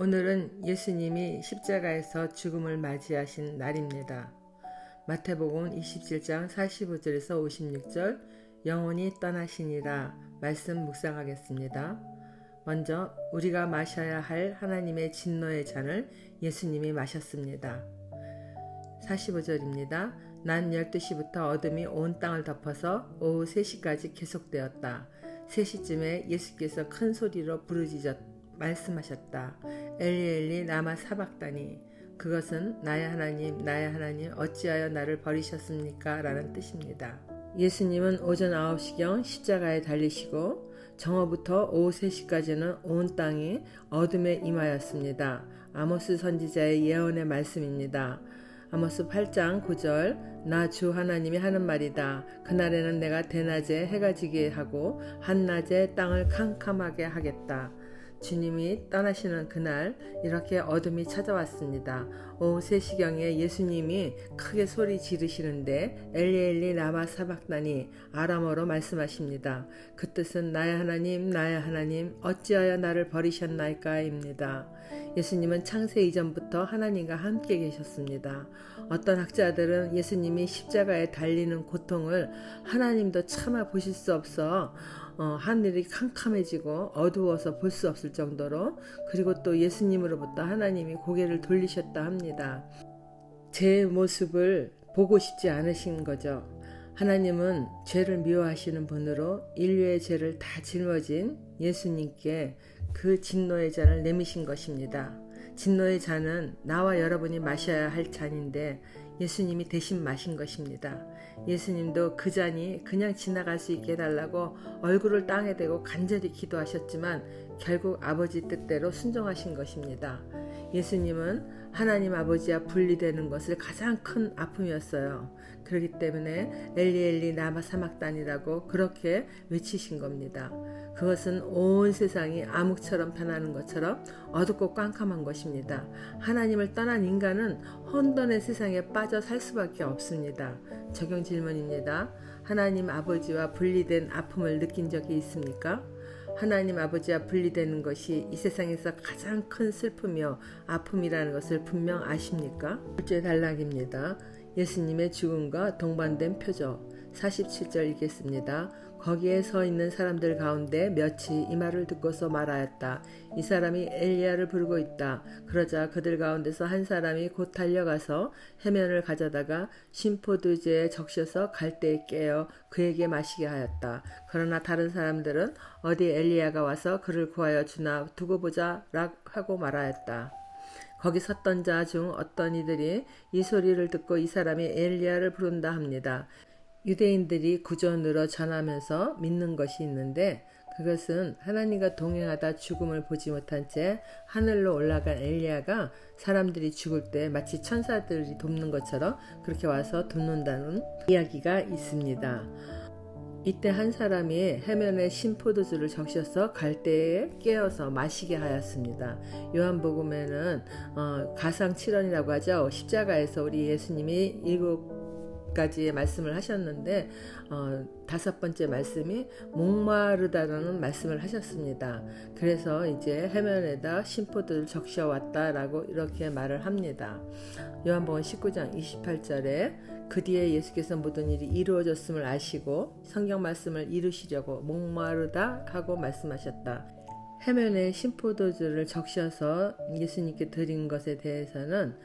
오늘은 예수님이 십자가에서 죽음을 맞이하신 날입니다. 마태복음 27장 45절에서 56절 영원히 떠나시니라 말씀 묵상하겠습니다. 먼저 우리가 마셔야 할 하나님의 진노의 잔을 예수님이 마셨습니다. 45절입니다. 낮 12시부터 어둠이 온 땅을 덮어서 오후 3시까지 계속되었다. 3시쯤에 예수께서 큰 소리로 부르짖어 말씀하셨다. 엘리 엘리 라마 사박다니. 그것은 나의 하나님 나의 하나님 어찌하여 나를 버리셨습니까? 라는 뜻입니다. 예수님은 오전 9시경 십자가에 달리시고 정오부터 오후 3시까지는 온 땅이 어둠에 임하였습니다. 아모스 선지자의 예언의 말씀입니다. 아모스 8장 9절 나 주 하나님이 하는 말이다. 그날에는 내가 대낮에 해가 지게 하고 한낮에 땅을 캄캄하게 하겠다. 주님이 떠나시는 그날 이렇게 어둠이 찾아왔습니다. 오후 3시경에 예수님이 크게 소리 지르시는데 엘리 엘리 라마 사박다니 아람어로 말씀하십니다. 그 뜻은 나의 하나님 어찌하여 나를 버리셨나이까 입니다. 예수님은 창세 이전부터 하나님과 함께 계셨습니다. 어떤 학자들은 예수님이 십자가에 달리는 고통을 하나님도 차마 보실 수 없어 하늘이 캄캄해지고 어두워서 볼 수 없을 정도로, 그리고 또 예수님으로부터 하나님이 고개를 돌리셨다 합니다. 제 모습을 보고 싶지 않으신 거죠. 하나님은 죄를 미워하시는 분으로 인류의 죄를 다 짊어진 예수님께 그 진노의 잔을 내미신 것입니다. 진노의 잔은 나와 여러분이 마셔야 할 잔인데 예수님이 대신 마신 것입니다. 예수님도 그 잔이 그냥 지나갈 수 있게 해달라고 얼굴을 땅에 대고 간절히 기도하셨지만 결국 아버지 뜻대로 순종하신 것입니다. 예수님은 하나님 아버지와 분리되는 것을 가장 큰 아픔이었어요. 그렇기 때문에 엘리 엘리 라마 사박단이라고 그렇게 외치신 겁니다. 그것은 온 세상이 암흑처럼 변하는 것처럼 어둡고 깜깜한 것입니다. 하나님을 떠난 인간은 혼돈의 세상에 빠져 살 수밖에 없습니다. 적용 질문입니다. 하나님 아버지와 분리된 아픔을 느낀 적이 있습니까? 하나님 아버지와 분리되는 것이 이 세상에서 가장 큰 슬픔이요 아픔이라는 것을 분명 아십니까? 둘째 단락입니다. 예수님의 죽음과 동반된 표적 47절 읽겠습니다. 거기에 서 있는 사람들 가운데 몇이 이 말을 듣고서 말하였다. 이 사람이 엘리야를 부르고 있다. 그러자 그들 가운데서 한 사람이 곧 달려가서 해면을 가져다가 신포도주에 적셔서 갈대에 깨어 그에게 마시게 하였다. 그러나 다른 사람들은 어디 엘리야가 와서 그를 구하여 주나 두고 보자 하고 말하였다. 거기 섰던 자 중 어떤 이들이 이 소리를 듣고 이 사람이 엘리야를 부른다 합니다. 유대인들이 구전으로 전하면서 믿는 것이 있는데, 그것은 하나님과 동행하다 죽음을 보지 못한 채 하늘로 올라간 엘리야가 사람들이 죽을 때 마치 천사들이 돕는 것처럼 그렇게 와서 돕는다는 이야기가 있습니다. 이때 한 사람이 해면에 신포도주를 적셔서 갈대에 깨어서 마시게 하였습니다. 요한복음에는 가상칠언이라고 하죠. 십자가에서 우리 예수님이 7가지의 말씀을 하셨는데 5번째 말씀이 목마르다라는 말씀을 하셨습니다. 그래서 이제 해면에다 신포도를 적셔왔다라고 이렇게 말을 합니다. 요한복음 19장 28절에 그 뒤에 예수께서 모든 일이 이루어졌음을 아시고 성경 말씀을 이루시려고 목마르다 하고 말씀하셨다. 해면에 신포도주를 적셔서 예수님께 드린 것에 대해서는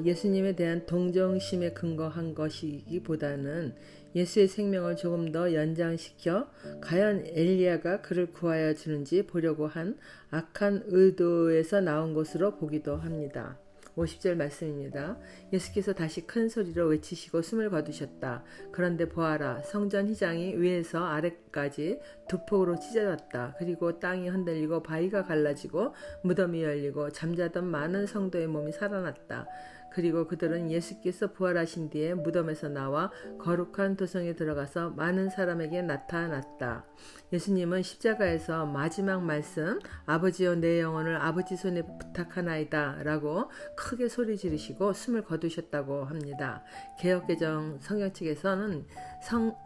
예수님에 대한 동정심에 근거한 것이기보다는 예수의 생명을 조금 더 연장시켜 과연 엘리야가 그를 구하여 주는지 보려고 한 악한 의도에서 나온 것으로 보기도 합니다. 50절 말씀입니다. 예수께서 다시 큰 소리로 외치시고 숨을 거두셨다. 그런데 보아라, 성전 휘장이 위에서 아래까지 두 폭으로 찢어졌다. 그리고 땅이 흔들리고 바위가 갈라지고 무덤이 열리고 잠자던 많은 성도의 몸이 살아났다. 그리고 그들은 예수께서 부활하신 뒤에 무덤에서 나와 거룩한 도성에 들어가서 많은 사람에게 나타났다. 예수님은 십자가에서 마지막 말씀, 아버지여 내 영혼을 아버지 손에 부탁하나이다 라고 크게 소리 지르시고 숨을 거두셨다고 합니다. 개역개정 성경 측에서는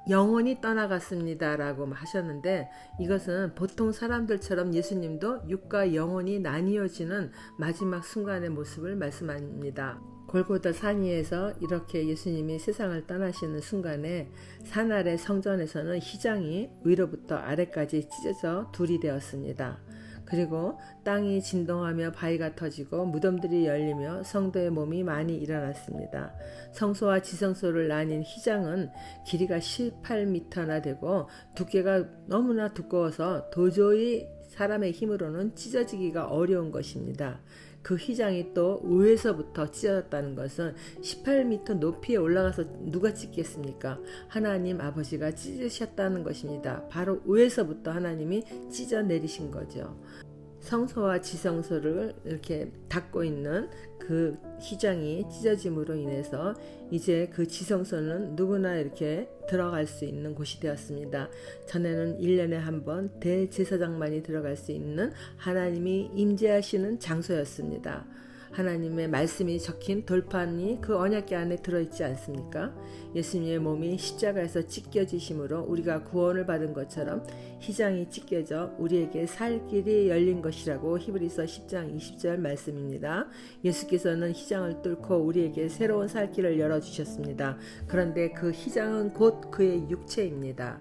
영혼이 떠나갔습니다 라고 하셨는데, 이것은 보통 사람들처럼 예수님도 육과 영혼이 나뉘어지는 마지막 순간의 모습을 말씀합니다. 골고다 산 위에서 이렇게 예수님이 세상을 떠나시는 순간에 산 아래 성전에서는 휘장이 위로부터 아래까지 찢어져 둘이 되었습니다. 그리고 땅이 진동하며 바위가 터지고 무덤들이 열리며 성도의 몸이 많이 일어났습니다. 성소와 지성소를 나뉜 휘장은 길이가 18m나 되고 두께가 너무나 두꺼워서 도저히 사람의 힘으로는 찢어지기가 어려운 것입니다. 그 휘장이 또 위에서부터 찢어졌다는 것은 18m 높이에 올라가서 누가 찢겠습니까? 하나님 아버지가 찢으셨다는 것입니다. 바로 위에서부터 하나님이 찢어내리신 거죠. 성소와 지성소를 이렇게 닫고 있는 그 휘장이 찢어짐으로 인해서 이제 그 지성소는 누구나 이렇게 들어갈 수 있는 곳이 되었습니다. 전에는 1년에 한 번 대제사장만이 들어갈 수 있는 하나님이 임재하시는 장소였습니다. 하나님의 말씀이 적힌 돌판이 그 언약궤 안에 들어있지 않습니까? 예수님의 몸이 십자가에서 찢겨지심으로 우리가 구원을 받은 것처럼 휘장이 찢겨져 우리에게 살 길이 열린 것이라고 히브리서 10장 20절 말씀입니다. 예수께서는 휘장을 뚫고 우리에게 새로운 살 길을 열어주셨습니다. 그런데 그 휘장은 곧 그의 육체입니다.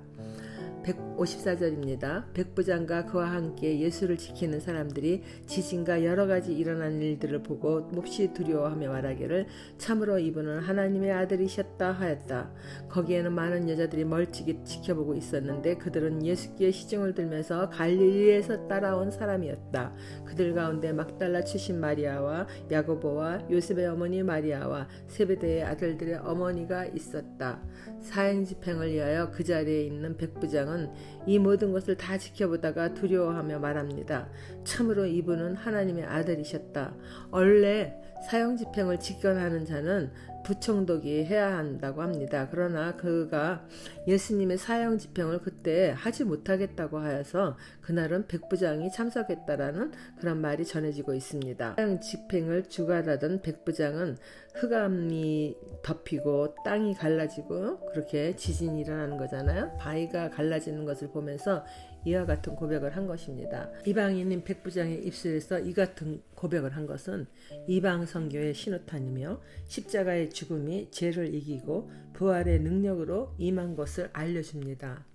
154절입니다. 백부장과 그와 함께 예수를 지키는 사람들이 지진과 여러 가지 일어난 일들을 보고 몹시 두려워하며 말하기를 참으로 이분은 하나님의 아들이셨다 하였다. 거기에는 많은 여자들이 멀찍이 지켜보고 있었는데 그들은 예수께 시중을 들면서 갈릴리에서 따라온 사람이었다. 그들 가운데 막달라 출신 마리아와 야고보와 요셉의 어머니 마리아와 세베대의 아들들의 어머니가 있었다. 사형집행을 위하여 그 자리에 있는 백부장은 이 모든 것을 다 지켜보다가 두려워하며 말합니다. 참으로 이분은 하나님의 아들이셨다. 원래 사형집행을 직권하는 자는 부총독이 해야 한다고 합니다. 그러나 그가 예수님의 사형집행을 그때 하지 못하겠다고 하여서 그날은 백부장이 참석했다라는 그런 말이 전해지고 있습니다. 사형집행을 주관하던 백부장은 흑암이 덮이고 땅이 갈라지고 그렇게 지진이 일어나는 거잖아요. 바위가 갈라지는 것을 보면서 이와 같은 고백을 한 것입니다. 이방인인 백부장의 입술에서 이 같은 고백을 한 것은 이방 선교의 신호탄이며 십자가의 죽음이 죄를 이기고 부활의 능력으로 임한 것을 알려줍니다.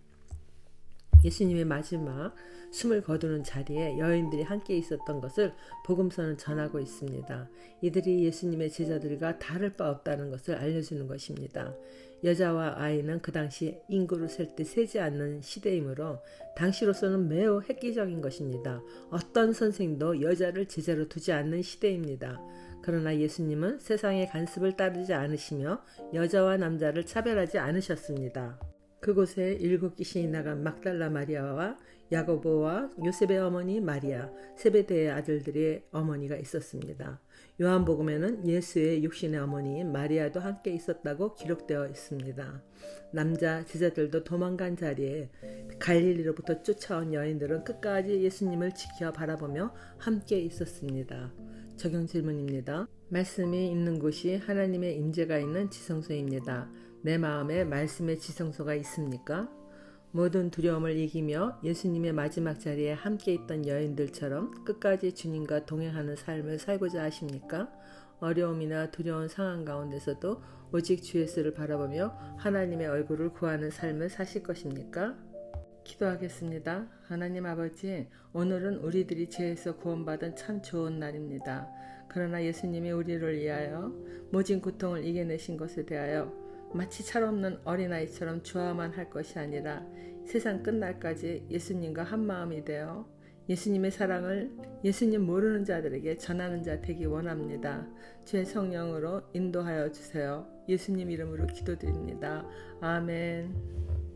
예수님의 마지막 숨을 거두는 자리에 여인들이 함께 있었던 것을 복음서는 전하고 있습니다. 이들이 예수님의 제자들과 다를 바 없다는 것을 알려주는 것입니다. 여자와 아이는 그 당시 인구를 셀 때 세지 않는 시대이므로 당시로서는 매우 획기적인 것입니다. 어떤 선생도 여자를 제자로 두지 않는 시대입니다. 그러나 예수님은 세상의 간습을 따르지 않으시며 여자와 남자를 차별하지 않으셨습니다. 그곳에 7 귀신이 나간 막달라 마리아와 야고보와 요셉의 어머니 마리아, 세베대의 아들들의 어머니가 있었습니다. 요한복음에는 예수의 육신의 어머니인 마리아도 함께 있었다고 기록되어 있습니다. 남자 제자들도 도망간 자리에 갈릴리로부터 쫓아온 여인들은 끝까지 예수님을 지켜 바라보며 함께 있었습니다. 적용 질문입니다. 말씀이 있는 곳이 하나님의 임재가 있는 지성소입니다. 내 마음에 말씀의 지성소가 있습니까? 모든 두려움을 이기며 예수님의 마지막 자리에 함께 있던 여인들처럼 끝까지 주님과 동행하는 삶을 살고자 하십니까? 어려움이나 두려운 상황 가운데서도 오직 주 예수를 바라보며 하나님의 얼굴을 구하는 삶을 사실 것입니까? 기도하겠습니다. 하나님 아버지, 오늘은 우리들이 죄에서 구원받은 참 좋은 날입니다. 그러나 예수님이 우리를 위하여 모진 고통을 이겨내신 것에 대하여 마치 철없는 어린아이처럼 좋아만 할 것이 아니라 세상 끝날까지 예수님과 한마음이 되어 예수님의 사랑을 예수님 모르는 자들에게 전하는 자 되기 원합니다. 주의 성령으로 인도하여 주세요. 예수님 이름으로 기도드립니다. 아멘.